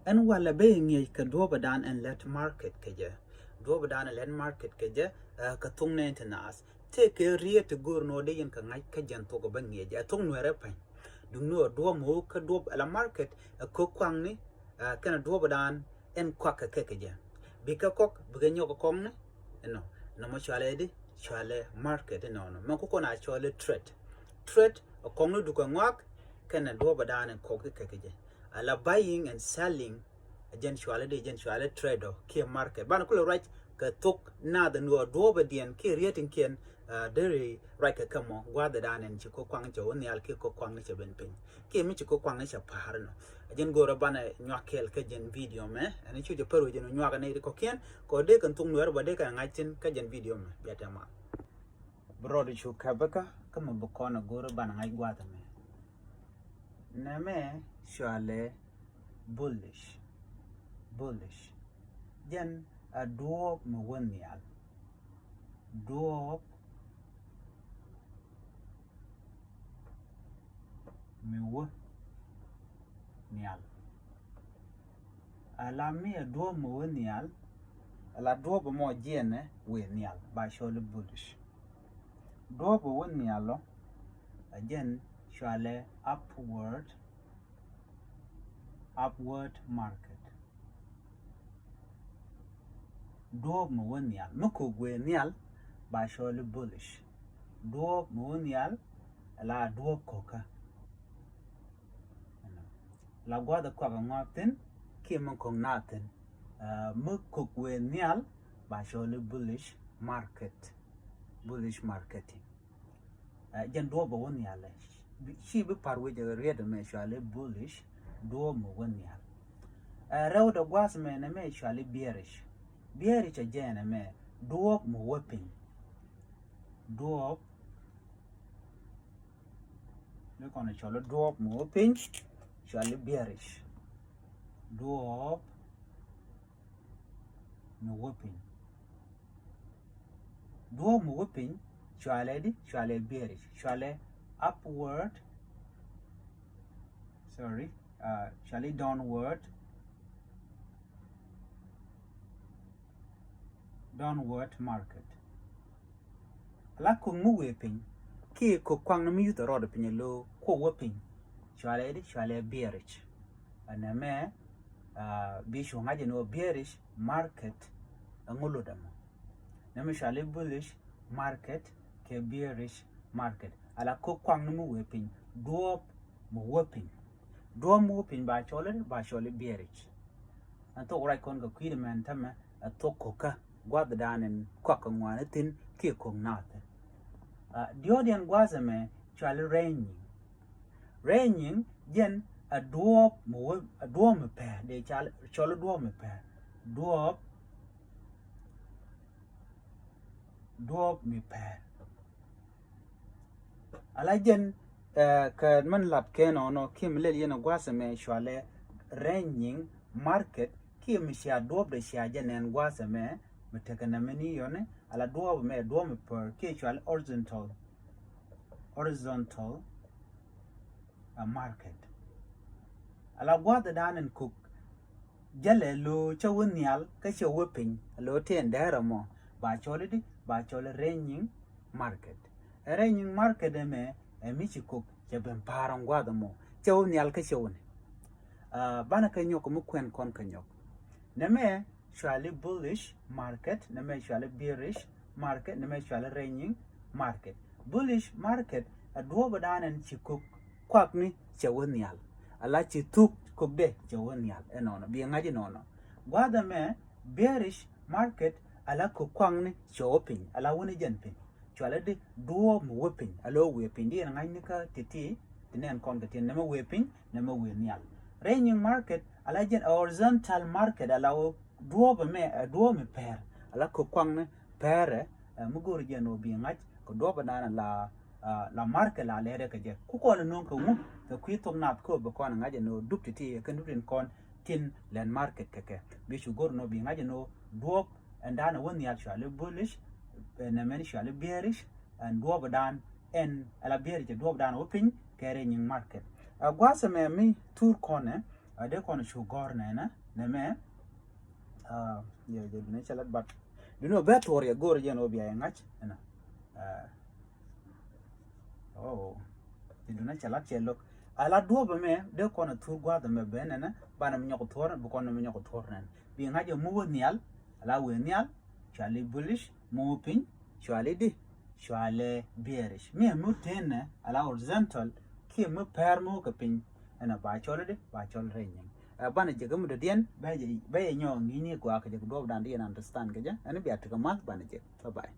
and wala being ye ka dobadan and let market keje dobadan and let market keje ka tungne nas take a real to go no de yin ka ngai ka jan to go ban ye ja tung Nuer pa du no do mo ka do ala market ko kwang ni kana dobadan en kwa ka keje bika kok buganyo ko kong ne no mo chale di chale market no man ko na chale trade a kong no du ko ngak kana dobadan en ko keje ala buying and selling eventually trade ke market ban ko right ka Thok Nath no do obedient ke rating ken dairy right ka kamo gwada dan en ko kwang jo ni al ke ko kwang ne ben pin ke mi ko kwang ne cha par no jen go rabana nyakel ka jen video me ani chu je paru jen nyaka ne ko ken ko de kan tung Nuer ba de ka ngaitin ka jen video me betama brother chu kabaka kama bokona go rabana ngai gwada me na me shale bullish jen a duop me wonial duop me wonial ala me a duop me wonial ala duop mo jene we nial ba shole bullish duop wonialo again shale upward market duop mo wonial mako gwe nial ba shole bullish duop mo wonial ala duop koka la gwada kwa ngwatin ke man kong natin mako gwe nial ba shole bullish marketing jen duop mo wonial shi bi parwe je rede me shale bullish duop mo wonial rewda gwas me na me shale bearish a jana me duop mo whipping duop look on the cholo duop mo whipping shall bearish duop mo whipping shall bearish shall upward shall downward market ala ko mu whipping ki ko kwang na mi to rod pin lo ko whipping shale bearish ana me bi sho ngaje no bearish market ngolo damo na me shale bullish market ke bearish market ala ko kwang na mu whipping duop mo whipping ba chole bearish anto right kon ga kwide man tama to koka gwada danen kwaka ngwana tin ke kong Nath diodian gwazame chale raining jen a duop me pe de chale duop me pe duop me pe ala jen ka man lap ke no kim le yen gwazame chale raining market kim sha duop de sha jenen gwazame metekana meni yone ala duop me per ke chale horizontal market ala gwada danen cook jale lo chawunial ka whipping lo ten dara mo ba chole raining market me michi cook jaben parang gwada mo chawunial ka chawune bana ka nyoko mu kwen kon ka nyok neme shale bullish market neme shale bearish market neme shale raining market bullish market a duoba danen chikuk kwakni chawunial ala chituk kubde chawunial enono bi ngaji nono gwada me bearish market ala ko kwangni shopping ala woni jenpin chwala de duo mo whipping alo whipping di ngai nika titi tinen kon ga tin nama whipping nama winial raining market ala jen horizontal market ala duo me per ala ko kwangni pere mugor jeno bi ngaj ko do dana la market la lere ka je ku ko non ko mu to ku Thok Nath ko be kon ngaje no dupti kan duptin kon tin len market keke bi su gor no bi ngaje no duop and dana woni ya shale bullish na men shale bearish and duop dan en ala bearish duop dan open kere ning market gwasa me mi tur kone de kon sugar na me ya je ne chalat bat bet or ya gor je no biya ngach na oh na chalat chelok ala do ba me de kon tur gwa da me benena bana mi nyoko tor bu kon mi nyoko tor nan bi ngaje mu nial ala we nial chali bulish mu pin chali di chali bearish me mu tenne ala horizontal ki mu per mu ka pin ana ba chole de ba chol renyang bana je gamu de dien ba ye nyo ngi ni gwa ka je do dan dien understand ga ja ani bi atka mas bana je bye bye